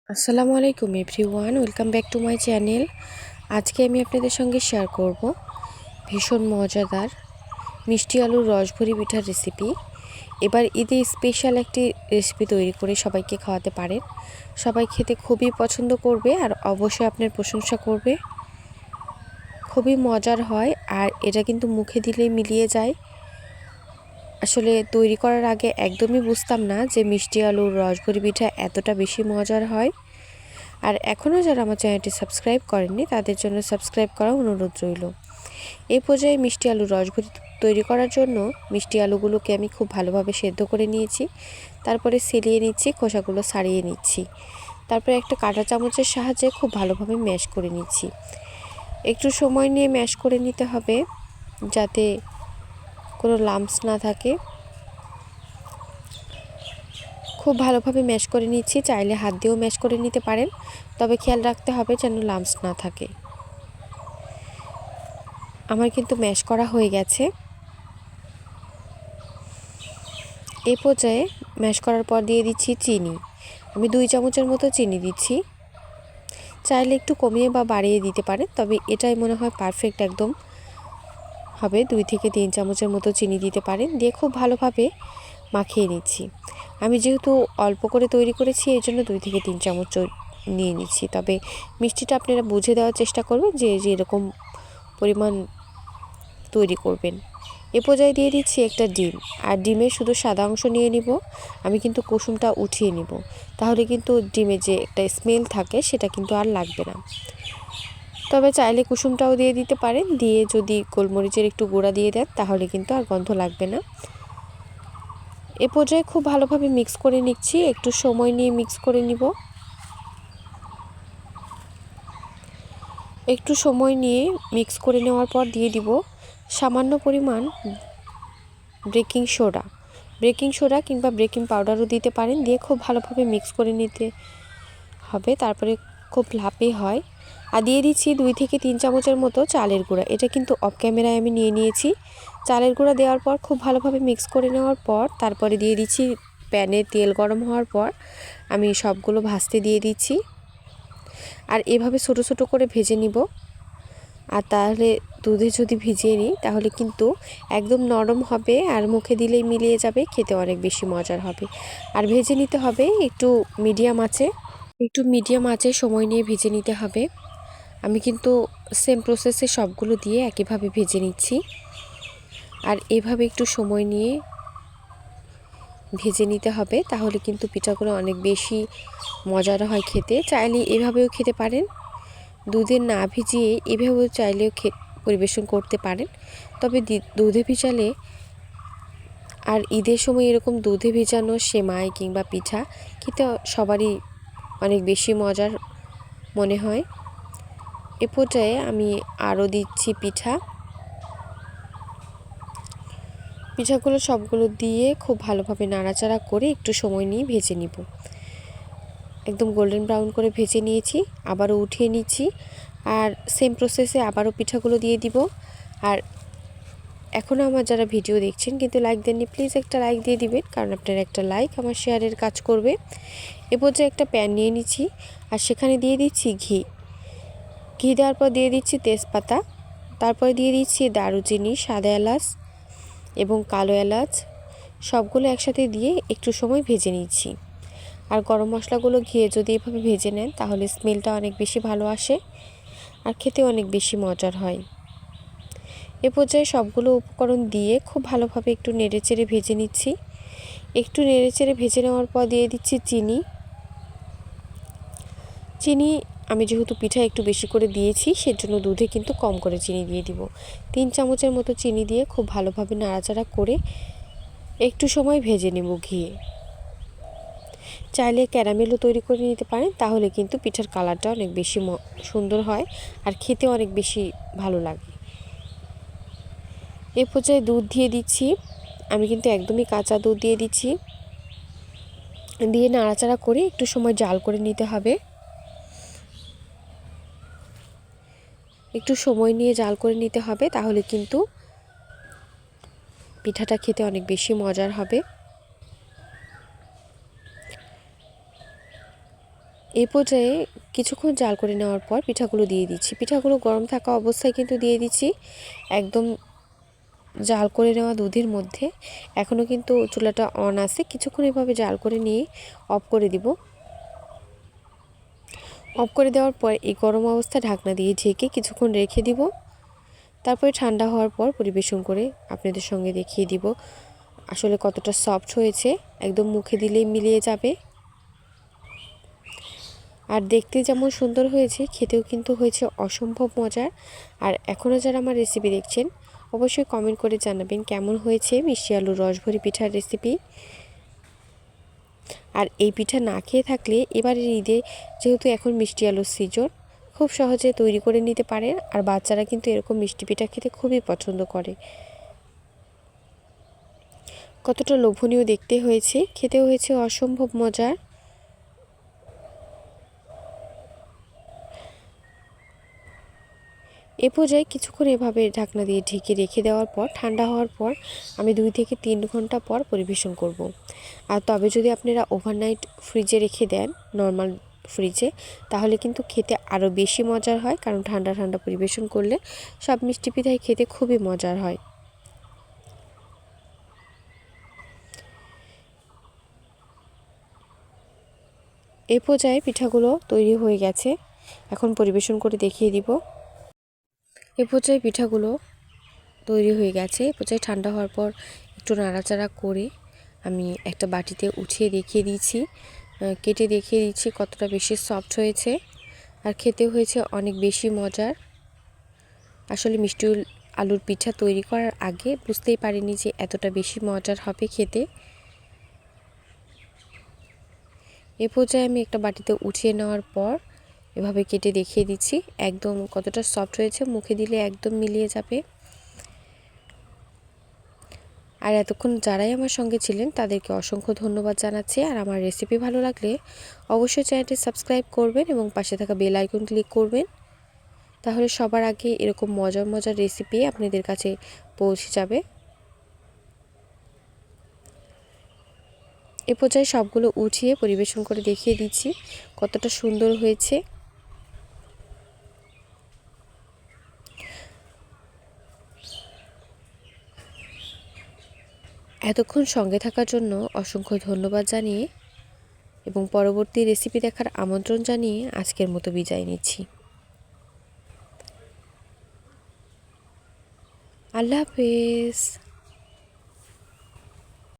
আসসালামু আলাইকুম everyone, welcome back to my channel. আজকে আমি আপনাদের সঙ্গে শেয়ার করব ভীষণ মজাদার মিষ্টি আলুর রসভরি পিঠার রেসিপি। এবার ঈদে স্পেশাল একটি রেসিপি তৈরি করে সবাইকে খাওয়াতে পারেন। সবাই খেতে খুবই পছন্দ করবে আর অবশ্যই আপনার প্রশংসা করবে। খুবই মজার হয় আর এটা কিন্তু মুখে দিলেই মিলিয়ে যায়। আসলে তৈরি করার আগে একদমই বুঝতাম না যে মিষ্টি আলুর রসভরি পিঠা এতটা বেশি মজার হয়। আর এখনও যারা আমার চ্যানেলটি সাবস্ক্রাইব করেননি তাদের জন্য সাবস্ক্রাইব করা অনুরোধ রইল। এই পর্যায়ে মিষ্টি আলুর রসভরি তৈরি করার জন্য মিষ্টি আলুগুলোকে আমি খুব ভালোভাবে সেদ্ধ করে নিয়েছি। তারপরে ছেলিয়ে নিচ্ছি, খোসাগুলো ছাড়িয়ে নিচ্ছি। তারপরে একটা কাঁটা চামচের সাহায্যে খুব ভালোভাবে ম্যাশ করে নিচ্ছি। একটু সময় নিয়ে ম্যাশ করে নিতে হবে যাতে কোনো লাম্পস না থাকে। খুব ভালোভাবে ম্যাশ করে নিচ্ছি, চাইলে হাত দিয়েও ম্যাশ করে নিতে পারেন, তবে খেয়াল রাখতে হবে যেন লাম্পস না থাকে। আমার কিন্তু ম্যাশ করা হয়ে গেছে। এই পর্যায়ে ম্যাশ করার পর দিয়ে দিচ্ছি চিনি। আমি 2 চামচের মতো চিনি দিচ্ছি। চাইলে একটু কমিয়ে বা বাড়িয়ে দিতে পারেন, তবে এটাই মনে হয় পারফেক্ট একদম হবে। 2 থেকে 3 চামচের মতো চিনি দিতে পারেন। দিয়ে খুব ভালোভাবে মাখিয়ে নিচ্ছি। আমি যেহেতু অল্প করে তৈরি করেছি এই জন্য 2 থেকে 3 চামচ নিয়ে নিচ্ছি, তবে মিষ্টিটা আপনারা বুঝে দেওয়ার চেষ্টা করবেন যে যেরকম পরিমাণ তৈরি করবেন। এ পর্যায়ে দিয়ে দিচ্ছি একটা ডিম, আর ডিমের শুধু সাদা অংশ নিয়ে নিব। আমি কিন্তু কুসুমটা উঠিয়ে নিব, তাহলে কিন্তু ডিমে যে একটা স্মেল থাকে সেটা কিন্তু আর লাগবে না। তবে চাইলে কুসুমটাও দিয়ে দিতে পারেন, দিয়ে যদি গোলমরিচের একটু গুঁড়া দিয়ে দেন তাহলে কিন্তু আর গন্ধ লাগবে না। এ পর্যায়ে খুব ভালোভাবে মিক্স করে নিচ্ছি, একটু সময় নিয়ে মিক্স করে নিব। একটু সময় নিয়ে মিক্স করে নেওয়ার পর দিয়ে দিব সামান্য পরিমাণ বেকিং সোডা কিংবা বেকিং পাউডারও দিতে পারেন। দিয়ে খুব ভালোভাবে মিক্স করে নিতে হবে, তারপরে খুব লাপে হয়। আর দিয়ে দিচ্ছি 2 থেকে 3 চামচের মতো চালের গুঁড়া। এটা কিন্তু অফ ক্যামেরায় আমি নিয়ে নিয়েছি। চালের গুঁড়া দেওয়ার পর খুব ভালোভাবে মিক্স করে নেওয়ার পর তারপরে দিয়ে দিচ্ছি প্যানে তেল গরম হওয়ার পর আমি সবগুলো ভাজতে দিয়ে দিচ্ছি। আর এভাবে ছোট ছোট করে ভেজে নিব। আর তাহলে দুধে যদি ভিজিয়ে নিই তাহলে কিন্তু একদম নরম হবে আর মুখে দিলেই মিলিয়ে যাবে, খেতে অনেক বেশি মজার হবে। আর ভেজে নিতে হবে একটু মিডিয়াম আঁচে সময় নিয়ে ভেজে নিতে হবে। আমি কিন্তু সেম প্রসেসে সবগুলো দিয়ে একইভাবে ভেজে নিচ্ছি। আর এভাবে একটু সময় নিয়ে ভেজে নিতে হবে, তাহলে কিন্তু পিঠাগুলো অনেক বেশি মজার হয় খেতে। চাইলে এভাবেও খেতে পারেন, দুধে না ভিজিয়ে এভাবেও চাইলেও পরিবেশন করতে পারেন। তবে দুধে ভিজালে আর ঈদের সময় এরকম দুধে ভেজানো সেমাই কিংবা পিঠা খেতে সবারই অনেক বেশি মজার মনে হয়। এ পর্যায়ে আমি আরও দিচ্ছি পিঠাগুলো সবগুলো দিয়ে খুব ভালোভাবে নাড়াচাড়া করে একটু সময় নিয়ে ভেজে নিব। একদম গোল্ডেন ব্রাউন করে ভেজে নিয়েছি, আবারও উঠিয়ে নিচ্ছি। আর সেম প্রসেসে আবারও পিঠাগুলো দিয়ে দিব। আর এখনও আমার যারা ভিডিও দেখছেন কিন্তু লাইক দেননি, প্লিজ একটা লাইক দিয়ে দিবেন, কারণ আপনার একটা লাইক আমার শেয়ারের কাজ করবে। এ পর্যায়ে একটা প্যান নিয়ে নিচ্ছি আর সেখানে দিয়ে দিচ্ছি ঘি দেওয়ার পর দিয়ে দিচ্ছি তেজপাতা, তারপরে দিয়ে দিচ্ছি দারুচিনি, সাদা এলাচ এবং কালো এলাচ, সবগুলো একসাথে দিয়ে একটু সময় ভেজে নিচ্ছি। আর গরম মশলাগুলো ঘিয়ে যদি এভাবে ভেজে নেন তাহলে স্মেলটা অনেক বেশি ভালো আসে আর খেতে অনেক বেশি মজার হয়। এ পর্যায়ে সবগুলো উপকরণ দিয়ে খুব ভালোভাবে একটু নেড়েচেড়ে ভেজে নিচ্ছি। একটু নেড়েচেড়ে ভেজে নেওয়ার পর দিয়ে দিচ্ছি চিনি। আমি যেহেতু পিঠা একটু বেশি করে দিয়েছি সেজন্য দুধে কিন্তু কম করে চিনি দিয়ে দিব। 3 চামচের মতো চিনি দিয়ে খুব ভালোভাবে নাড়াচাড়া করে একটু সময় ভেজে নেব ঘিয়ে। চাইলে ক্যারামেলও তৈরি করে নিতে পারেন, তাহলে কিন্তু পিঠার কালারটা অনেক বেশি সুন্দর হয় আর খেতে অনেক বেশি ভালো লাগে। এ পর্যায়ে দুধ দিয়ে দিচ্ছি। আমি কিন্তু একদমই কাঁচা দুধ দিয়ে দিচ্ছি। দিয়ে নাড়াচাড়া করে একটু সময় জাল করে নিতে হবে। একটু সময় নিয়ে জাল করে নিতে হবে, তাহলে কিন্তু পিঠাটা খেতে অনেক বেশি মজার হবে। এই পর্যায়ে কিছুক্ষণ জাল করে নেওয়ার পর পিঠাগুলো দিয়ে দিচ্ছি। পিঠাগুলো গরম থাকা অবস্থায় কিন্তু দিয়ে দিচ্ছি, একদম জাল করে নেওয়া দুধের মধ্যে। এখনও কিন্তু চুলাটা অন আছে। কিছুক্ষণ এভাবে জাল করে নিয়ে অফ করে দিব। অফ করে দেওয়ার পর এই গরম অবস্থায় ঢাকনা দিয়ে ঢেকে কিছুক্ষণ রেখে দিব। তারপরে ঠান্ডা হওয়ার পর পরিবেশন করে আপনাদের সঙ্গে দেখিয়ে দিব আসলে কতটা সফট হয়েছে। একদম মুখে দিলেই মিলিয়ে যাবে। আর দেখতে যেমন সুন্দর হয়েছে, খেতেও কিন্তু হয়েছে অসম্ভব মজার। আর এখনও যারা আমার রেসিপি দেখছেন অবশ্যই কমেন্ট করে জানাবেন কেমন হয়েছে মিষ্টি আলুর রসভরি পিঠার রেসিপি। আর এই পিঠা না খেয়ে থাকলে এবারের ঈদে যেহেতু এখন মিষ্টি আলুর সিজন, খুব সহজে তৈরি করে নিতে পারেন। আর বাচ্চারা কিন্তু এরকম মিষ্টি পিঠা খেতে খুবই পছন্দ করে। কতটা লোভনীয় দেখতে হয়েছে, খেতেও হয়েছে অসম্ভব মজার। এ পর্যায়ে কিছুক্ষণ এভাবে ঢাকনা দিয়ে ঢেকে রেখে দেওয়ার পর ঠান্ডা হওয়ার পর আমি 2 থেকে 3 ঘন্টা পর পরিবেশন করব। আর তবে যদি আপনারা ওভারনাইট ফ্রিজে রেখে দেন, নর্মাল ফ্রিজে, তাহলে কিন্তু খেতে আরও বেশি মজার হয়। কারণ ঠান্ডা ঠান্ডা পরিবেশন করলে সব মিষ্টি পিঠাই খেতে খুবই মজার হয়। এই পর্যায়ে পিঠাগুলো তৈরি হয়ে গেছে, এখন পরিবেশন করে দেখিয়ে দিব। এ পর্যায়ে পিঠাগুলো তৈরি হয়ে গেছে। এ পর্যায়ে ঠান্ডা হওয়ার পর একটু নাড়াচাড়া করে আমি একটা বাটিতে উঠিয়ে দেখিয়ে দিয়েছি, কেটে দেখিয়ে দিচ্ছি কতটা বেশি সফট হয়েছে। আর খেতে হয়েছে অনেক বেশি মজার। আসলে মিষ্টি আলুর পিঠা তৈরি করার আগে বুঝতেই পারিনি যে এতটা বেশি মজার হবে খেতে। এ পর্যায়ে আমি একটা বাটিতে উঠিয়ে নেওয়ার পর এভাবে কেটে দেখিয়ে দিচ্ছি একদম কতটা সফট হয়েছে, মুখে দিলে একদম মিলিয়ে যাবে। আর এতক্ষণ যারাই আমার সঙ্গে ছিলেন তাদেরকে অসংখ্য ধন্যবাদ জানাচ্ছি। আর আমার রেসিপি ভালো লাগলে অবশ্যই চ্যানেলটি সাবস্ক্রাইব করবেন এবং পাশে থাকা বেল আইকন ক্লিক করবেন, তাহলে সবার আগে এরকম মজার মজার রেসিপি আপনাদের কাছে পৌঁছে যাবে। এ পর্যায়ে সবগুলো উঠিয়ে পরিবেশন করে দেখিয়ে দিচ্ছি কতটা সুন্দর হয়েছে। এতক্ষণ সঙ্গে থাকার জন্য অসংখ্য ধন্যবাদ জানিয়ে এবং পরবর্তী রেসিপি দেখার আমন্ত্রণ জানিয়ে আজকের মতো বিদায় নিচ্ছি। আল্লাহ হাফেজ।